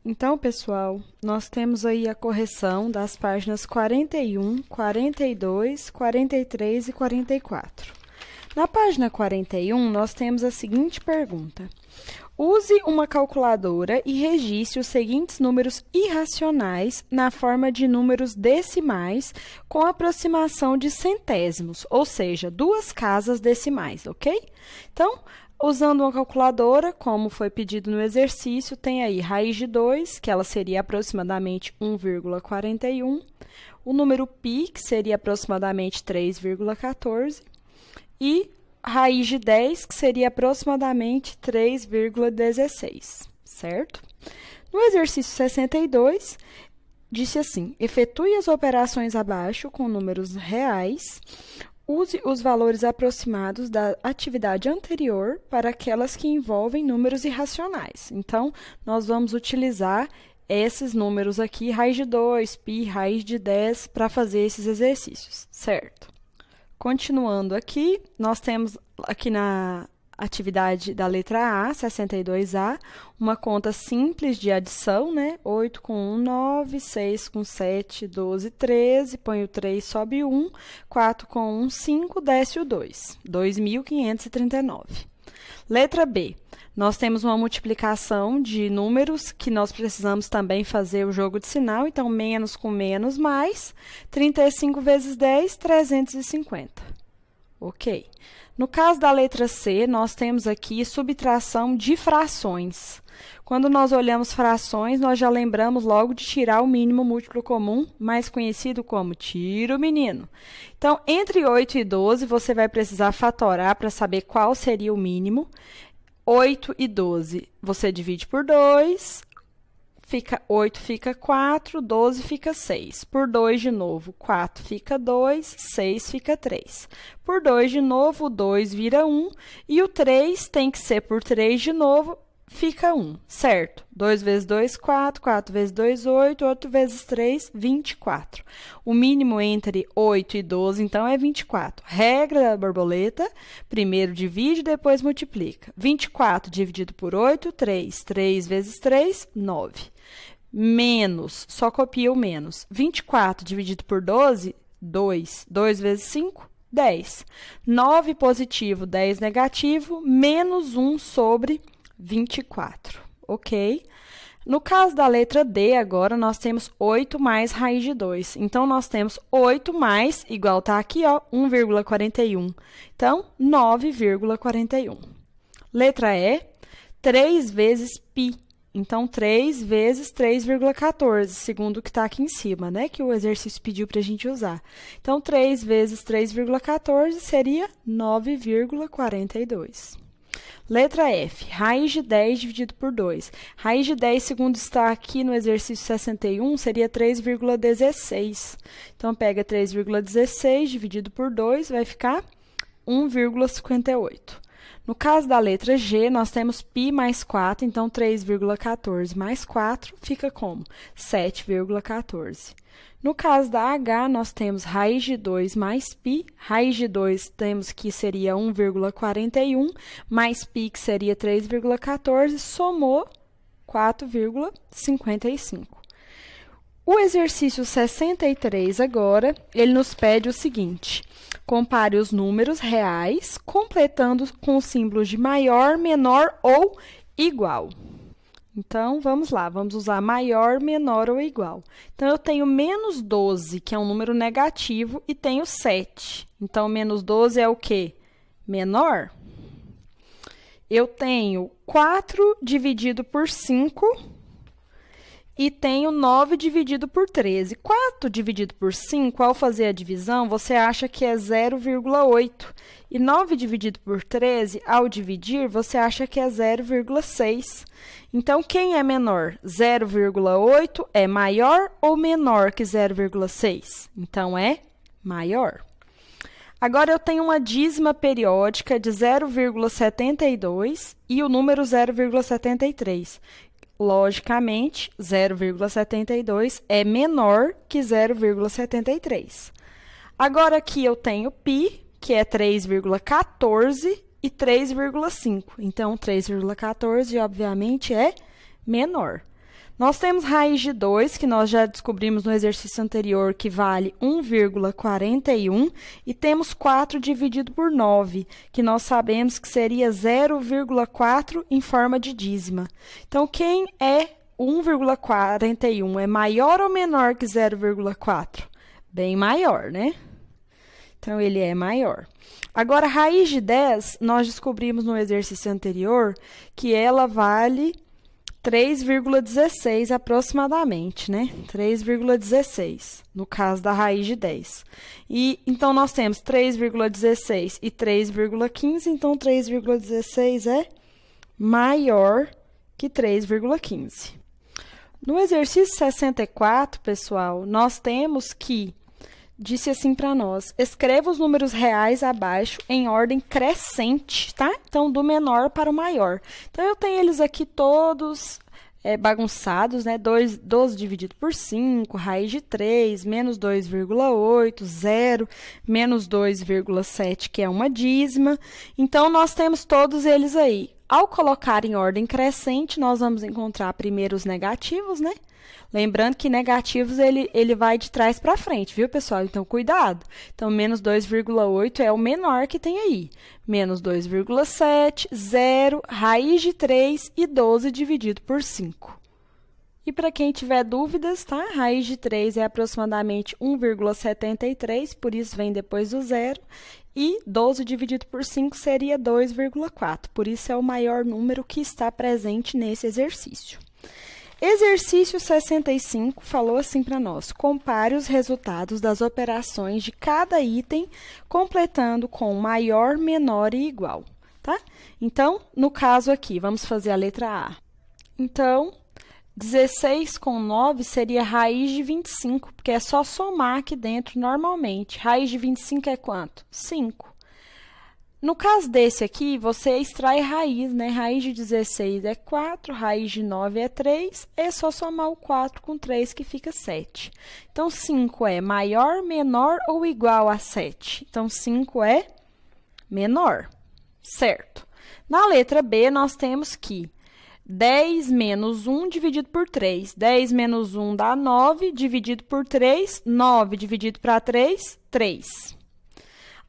Então, pessoal, nós temos aí a correção das páginas 41, 42, 43 e 44. Na página 41, nós temos a seguinte pergunta. Use uma calculadora e registre os seguintes números irracionais na forma de números decimais com aproximação de centésimos, ou seja, 2 casas decimais, ok? Então, usando uma calculadora, como foi pedido no exercício, tem aí raiz de 2, que ela seria aproximadamente 1,41, o número π, que seria aproximadamente 3,14, e raiz de 10, que seria aproximadamente 3,16, certo? No exercício 62, disse assim, efetue as operações abaixo com números reais, use os valores aproximados da atividade anterior para aquelas que envolvem números irracionais. Então, nós vamos utilizar esses números aqui, raiz de 2, π, raiz de 10, para fazer esses exercícios, certo? Continuando aqui, nós temos aqui na atividade da letra A, 62A, uma conta simples de adição, né? 8 com 1, 9, 6 com 7, 12, 13, põe o 3, sobe 1, 4 com 1, 5, desce o 2, 2.539. Letra B, nós temos uma multiplicação de números que nós precisamos também fazer o jogo de sinal, então, menos com menos, mais, 35 vezes 10, 350. Ok. No caso da letra C, nós temos aqui subtração de frações. Quando nós olhamos frações, nós já lembramos logo de tirar o mínimo múltiplo comum, mais conhecido como tira o menino. Então, entre 8 e 12, você vai precisar fatorar para saber qual seria o mínimo. 8 e 12, você divide por 2, 8 fica 4, 12 fica 6. Por 2 de novo, 4 fica 2, 6 fica 3. Por 2 de novo, o 2 vira 1, e o 3 tem que ser por 3 de novo, fica 1, certo? 2 vezes 2, 4, 4 vezes 2, 8, 8 vezes 3, 24. O mínimo entre 8 e 12, então, é 24. Regra da borboleta, primeiro divide, depois multiplica. 24 dividido por 8, 3. 3 vezes 3, 9. Menos, só copia o menos. 24 dividido por 12, 2. 2 vezes 5, 10. 9 positivo, 10 negativo, menos 1 sobre 24, ok? No caso da letra D, agora, nós temos 8 mais raiz de 2. Então, nós temos 8 mais, igual está aqui, ó, 1,41. Então, 9,41. Letra E, 3 vezes π. Então, 3 vezes 3,14, segundo o que está aqui em cima, né? Que o exercício pediu para a gente usar. Então, 3 vezes 3,14 seria 9,42. Letra F, raiz de 10 dividido por 2. Raiz de 10, segundo está aqui no exercício 61, seria 3,16. Então, pega 3,16 dividido por 2, vai ficar 1,58. No caso da letra G, nós temos π mais 4, então 3,14 mais 4 fica como? 7,14. No caso da H, nós temos raiz de 2 mais π. Raiz de 2 temos que seria 1,41, mais π, que seria 3,14, somou 4,55. O exercício 63, agora, ele nos pede o seguinte. Compare os números reais, completando com os símbolos de maior, menor ou igual. Então, vamos lá, vamos usar maior, menor ou igual. Então, eu tenho menos 12, que é um número negativo, e tenho 7. Então, menos 12 é o quê? Menor. Eu tenho 4 dividido por 5 e tenho 9 dividido por 13. 4 dividido por 5, ao fazer a divisão, você acha que é 0,8. E 9 dividido por 13, ao dividir, você acha que é 0,6. Então, quem é menor? 0,8 é maior ou menor que 0,6? Então, é maior. Agora, eu tenho uma dízima periódica de 0,72 e o número 0,73. Logicamente, 0,72 é menor que 0,73. Agora, aqui eu tenho π, que é 3,14 e 3,5. Então, 3,14, obviamente, é menor. Nós temos raiz de 2, que nós já descobrimos no exercício anterior, que vale 1,41, e temos 4 dividido por 9, que nós sabemos que seria 0,4 em forma de dízima. Então, quem é 1,41? É maior ou menor que 0,4? Bem maior, né? Então, ele é maior. Agora, a raiz de 10, nós descobrimos no exercício anterior que ela vale 3,16 aproximadamente, né? 3,16, no caso da raiz de 10. E, então, nós temos 3,16 e 3,15, então 3,16 é maior que 3,15. No exercício 64, pessoal, nós temos que disse assim para nós: escreva os números reais abaixo em ordem crescente, tá? Então, do menor para o maior. Então, eu tenho eles aqui todos bagunçados, né? 12 dividido por 5, raiz de 3, menos 2,8, 0, menos 2,7, que é uma dízima. Então, nós temos todos eles aí. Ao colocar em ordem crescente, nós vamos encontrar primeiro os negativos, né? Lembrando que negativos, ele vai de trás para frente, viu, pessoal? Então, cuidado. Então, menos 2,8 é o menor que tem aí. Menos 2,7, 0, raiz de 3 e 12 dividido por 5. E para quem tiver dúvidas, tá? Raiz de 3 é aproximadamente 1,73, por isso vem depois do 0. E 12 dividido por 5 seria 2,4, por isso é o maior número que está presente nesse exercício. Exercício 65 falou assim para nós: compare os resultados das operações de cada item, completando com maior, menor e igual, tá? Então, no caso aqui, vamos fazer a letra A. Então, 16 com 9 seria raiz de 25, porque é só somar aqui dentro normalmente. Raiz de 25 é quanto? 5. No caso desse aqui, você extrai raiz, né? Raiz de 16 é 4, raiz de 9 é 3, é só somar o 4 com 3 que fica 7. Então, 5 é maior, menor ou igual a 7? Então, 5 é menor, certo? Na letra B, nós temos que 10 menos 1 dividido por 3. 10 menos 1 dá 9, dividido por 3, 9 dividido para 3, 3.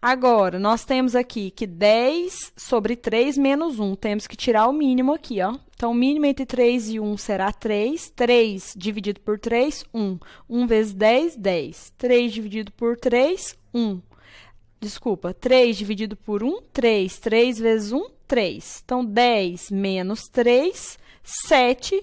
Agora, nós temos aqui que 10 sobre 3 menos 1. Temos que tirar o mínimo aqui, ó. Então, o mínimo entre 3 e 1 será 3. 3 dividido por 3, 1. 1 vezes 10, 10. 3 dividido por 3, 1. Desculpa, 3 dividido por 1, 3. 3 vezes 1, 3. Então, 10 menos 3, 7.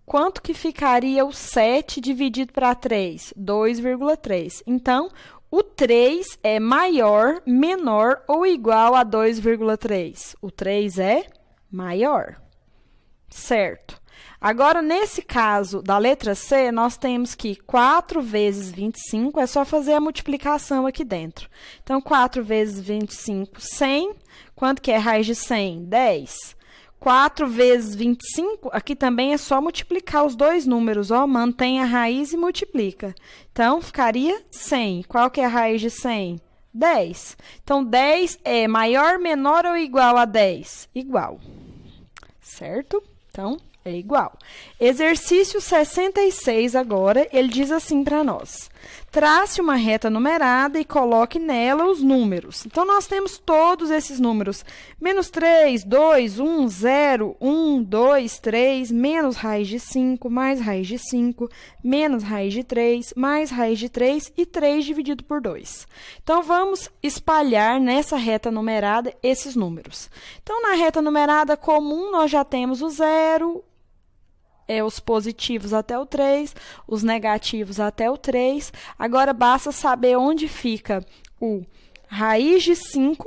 Quanto que ficaria o 7 dividido para 3? 2,3. Então, o 3 é maior, menor ou igual a 2,3? O 3 é maior, certo? Agora, nesse caso da letra C, nós temos que 4 vezes 25, é só fazer a multiplicação aqui dentro. Então, 4 vezes 25, 100. Quanto que é raiz de 100? 10. 4 vezes 25, aqui também é só multiplicar os dois números, ó, mantém a raiz e multiplica. Então, ficaria 100. Qual que é a raiz de 100? 10. Então, 10 é maior, menor ou igual a 10? Igual, certo? Então, é igual. Exercício 66 agora, ele diz assim para nós: trace uma reta numerada e coloque nela os números. Então, nós temos todos esses números. Menos 3, 2, 1, 0, 1, 2, 3, menos raiz de 5, mais raiz de 5, menos raiz de 3, mais raiz de 3 e 3 dividido por 2. Então, vamos espalhar nessa reta numerada esses números. Então, na reta numerada comum, nós já temos o 0, os positivos até o 3, os negativos até o 3. Agora, basta saber onde fica o raiz de 5,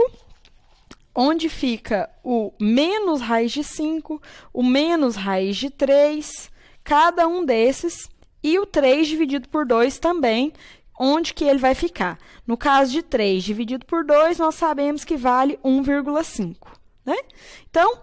onde fica o menos raiz de 5, o menos raiz de 3, cada um desses, e o 3 dividido por 2 também, onde que ele vai ficar. No caso de 3 dividido por 2, nós sabemos que vale 1,5, né? Então,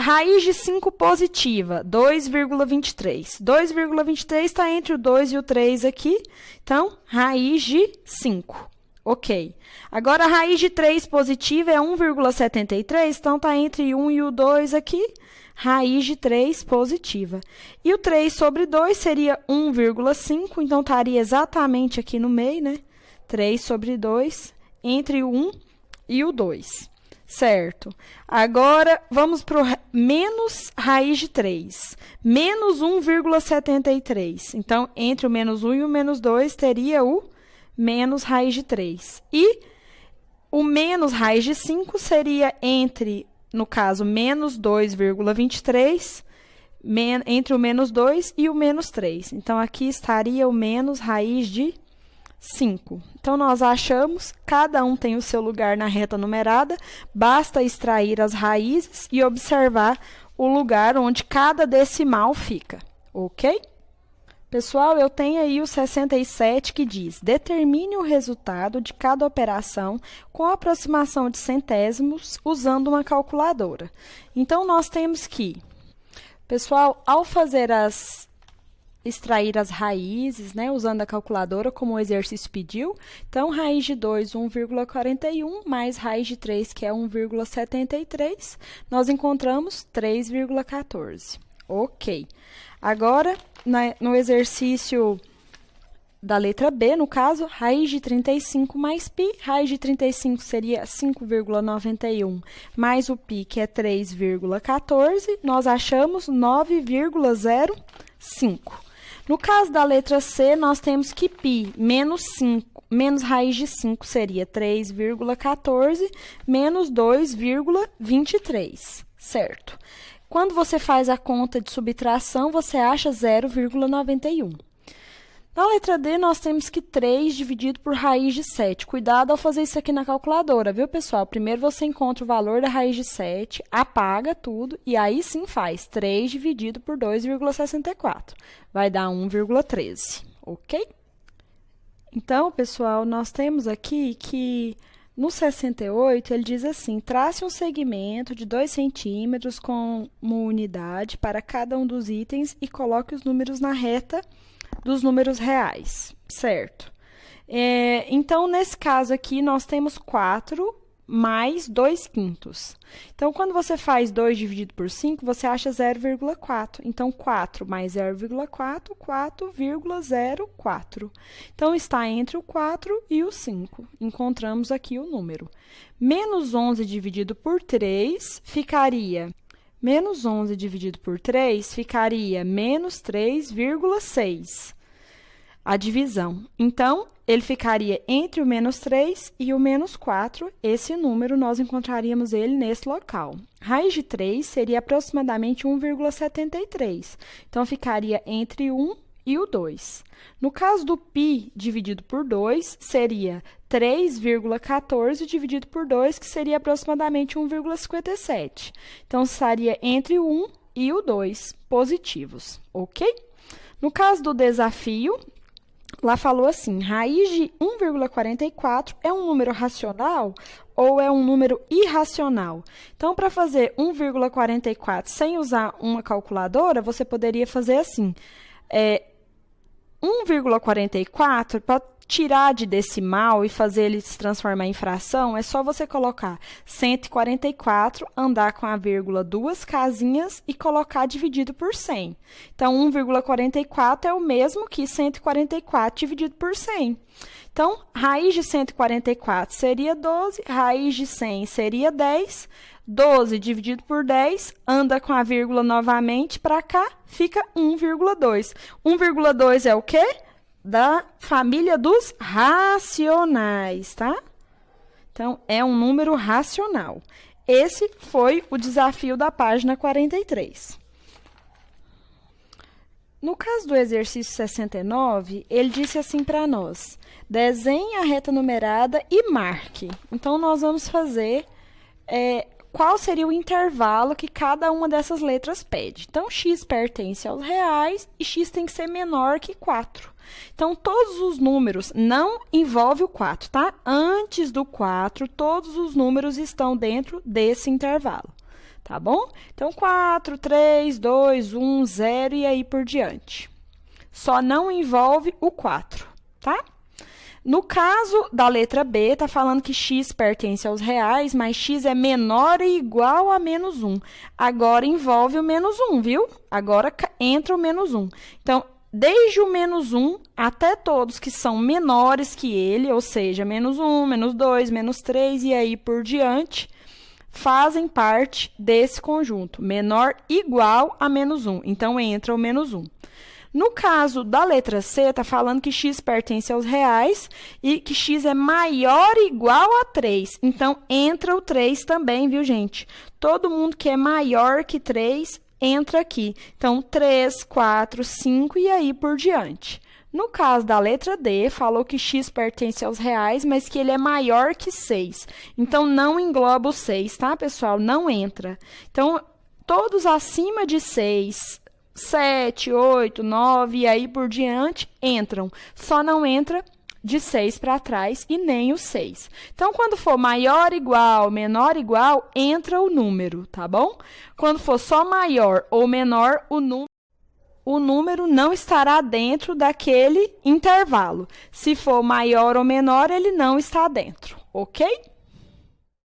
raiz de 5 positiva, 2,23. 2,23 está entre o 2 e o 3 aqui. Então, raiz de 5. Ok. Agora, a raiz de 3 positiva é 1,73, então está entre 1 e o 2 aqui. Raiz de 3 positiva. E o 3 sobre 2 seria 1,5, então estaria exatamente aqui no meio, né? 3 sobre 2, entre o 1 e o 2. Certo? Agora, vamos para o menos raiz de 3. Menos 1,73. Então, entre o menos 1 e o menos 2, teria o menos raiz de 3. E o menos raiz de 5 seria entre, no caso, menos 2,23, entre o menos 2 e o menos 3. Então, aqui estaria o menos raiz de 5. Então, nós achamos, cada um tem o seu lugar na reta numerada, basta extrair as raízes e observar o lugar onde cada decimal fica, ok? Pessoal, eu tenho aí o 67 que diz: determine o resultado de cada operação com aproximação de centésimos usando uma calculadora. Então, nós temos que, pessoal, ao fazer extrair as raízes, né, usando a calculadora, como o exercício pediu. Então, raiz de 2, 1,41, mais raiz de 3, que é 1,73, nós encontramos 3,14. Ok. Agora, no exercício da letra B, no caso, raiz de 35 mais π, raiz de 35 seria 5,91, mais o π, que é 3,14, nós achamos 9,05. No caso da letra C, nós temos que π menos 5, menos raiz de 5 seria 3,14 menos 2,23, certo? Quando você faz a conta de subtração, você acha 0,91. Na letra D, nós temos que 3 dividido por raiz de 7. Cuidado ao fazer isso aqui na calculadora, viu, pessoal? Primeiro você encontra o valor da raiz de 7, apaga tudo e aí sim faz 3 dividido por 2,64. Vai dar 1,13, ok? Então, pessoal, nós temos aqui que no 68, ele diz assim: trace um segmento de 2 centímetros como unidade para cada um dos itens e coloque os números na reta dos números reais, certo? Então, nesse caso aqui, nós temos 4 mais 2/5. Então, quando você faz 2 dividido por 5, você acha 0,4. Então, 4 mais 0,4, 4,04. Então, está entre o 4 e o 5. Encontramos aqui o número. Menos 11 dividido por 3 ficaria... Menos 11 dividido por 3 ficaria menos 3,6. A divisão. Então, ele ficaria entre o menos 3 e o menos 4. Esse número, nós encontraríamos ele nesse local. Raiz de 3 seria aproximadamente 1,73. Então, ficaria entre 1 e o 2. No caso do π dividido por 2, seria 3,14 dividido por 2, que seria aproximadamente 1,57. Então, estaria entre o 1 e o 2 positivos, ok? No caso do desafio, lá falou assim: raiz de 1,44 é um número racional ou é um número irracional? Então, para fazer 1,44 sem usar uma calculadora, você poderia fazer assim: 1,44, para tirar de decimal e fazer ele se transformar em fração, é só você colocar 144, andar com a vírgula 2 casinhas e colocar dividido por 100. Então, 1,44 é o mesmo que 144 dividido por 100. Então, raiz de 144 seria 12, raiz de 100 seria 10, 12 dividido por 10, anda com a vírgula novamente para cá, fica 1,2. 1,2 é o quê? Da família dos racionais, tá? Então, é um número racional. Esse foi o desafio da página 43. No caso do exercício 69, ele disse assim para nós: desenhe a reta numerada e marque. Então, nós vamos fazer qual seria o intervalo que cada uma dessas letras pede. Então, x pertence aos reais e x tem que ser menor que 4. Então, todos os números não envolvem o 4, tá? Antes do 4, todos os números estão dentro desse intervalo, tá bom? Então, 4, 3, 2, 1, 0 e aí por diante. Só não envolve o 4, tá? No caso da letra B, está falando que x pertence aos reais, mas x é menor ou igual a menos 1. Agora envolve o menos 1, viu? Agora entra o menos 1. Então, desde o menos 1 até todos que são menores que ele, ou seja, menos 1, menos 2, menos 3 e aí por diante, fazem parte desse conjunto, menor igual a menos 1. Então, entra o menos 1. No caso da letra C, está falando que x pertence aos reais e que x é maior ou igual a 3. Então, entra o 3 também, viu, gente? Todo mundo que é maior que 3 entra aqui. Então, 3, 4, 5 e aí por diante. No caso da letra D, falou que x pertence aos reais, mas que ele é maior que 6. Então, não engloba o 6, tá, pessoal? Não entra. Então, todos acima de 6... 7, 8, 9 e aí por diante entram. Só não entra de 6 para trás e nem o 6. Então, quando for maior igual, menor igual, entra o número, tá bom? Quando for só maior ou menor, o número não estará dentro daquele intervalo. Se for maior ou menor, ele não está dentro, ok?